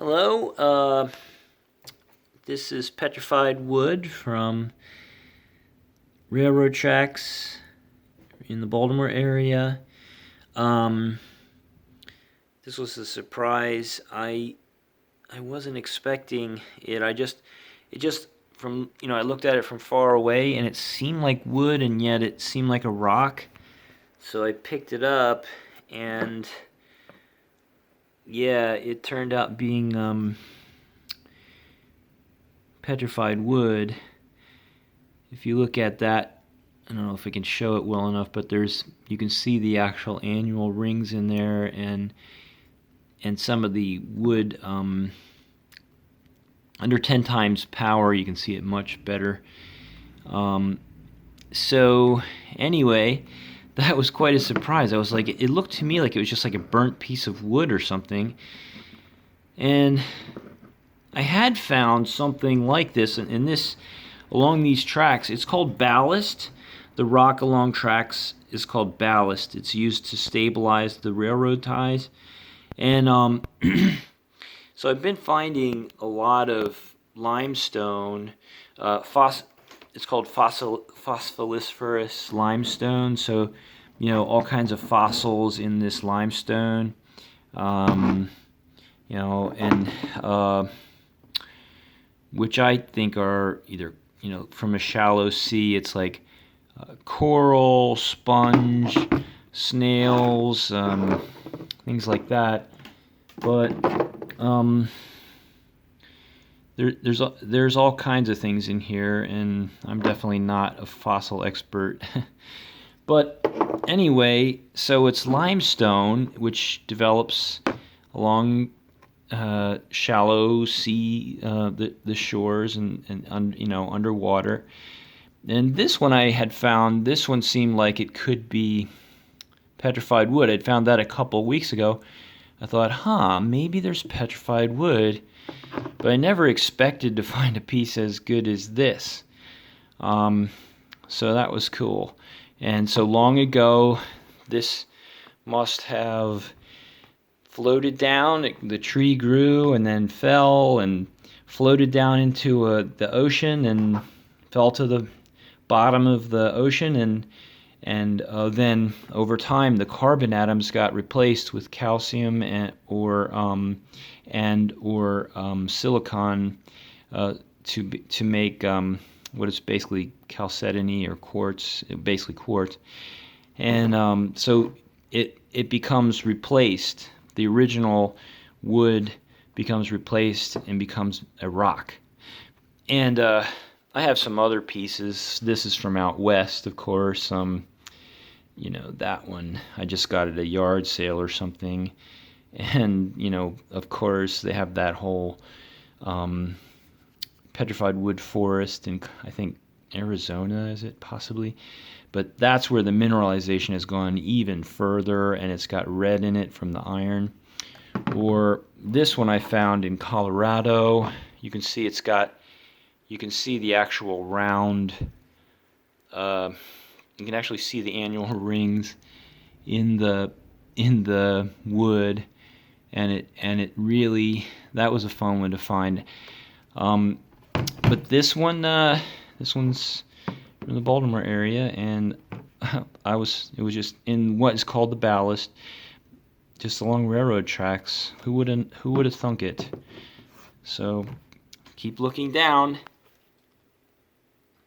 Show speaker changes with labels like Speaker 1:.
Speaker 1: Hello, this is petrified wood from railroad tracks in the Baltimore area. This was a surprise. I wasn't expecting it. It just from I looked at it from far away and it seemed like wood and yet it seemed like a rock. So I picked it up and yeah, it turned out being petrified wood. If you look at that, I don't know if I can show it well enough, but you can see the actual annual rings in there, and some of the wood under 10 times power. You can see it much better. So anyway, that was quite a surprise. I was like, it looked to me like it was just like a burnt piece of wood or something. And I had found something like this in this along these tracks. It's called ballast. The rock along tracks is called ballast. It's used to stabilize the railroad ties. And so I've been finding a lot of limestone. It's called fossiliferous limestone. So, all kinds of fossils in this limestone. And which I think are either, from a shallow sea, it's like coral, sponge, snails, things like that. But there's all kinds of things in here, and I'm definitely not a fossil expert. But anyway, so it's limestone, which develops along shallow sea, the shores, and underwater. And this one I had found, this one seemed like it could be petrified wood. I'd found that a couple weeks ago. I thought, maybe there's petrified wood, but I never expected to find a piece as good as this. So that was cool. And so long ago, this must have floated down. The tree grew and then fell and floated down into the ocean and fell to the bottom of the ocean, and then over time the carbon atoms got replaced with calcium or silicon to make what is basically chalcedony or quartz, basically quartz, and so it becomes replaced. The original wood becomes replaced and becomes a rock. And I have some other pieces. This is from out west, of course. That one I just got at a yard sale or something. And, of course, they have that whole petrified wood forest in, I think, Arizona, is it possibly? But that's where the mineralization has gone even further, and it's got red in it from the iron. Or this one I found in Colorado. You can see the actual round. You can actually see the annual rings in the wood, and it really, that was a fun one to find. But this one's from the Baltimore area, and it was just in what is called the ballast, just along railroad tracks. Who would have thunk it? So keep looking down.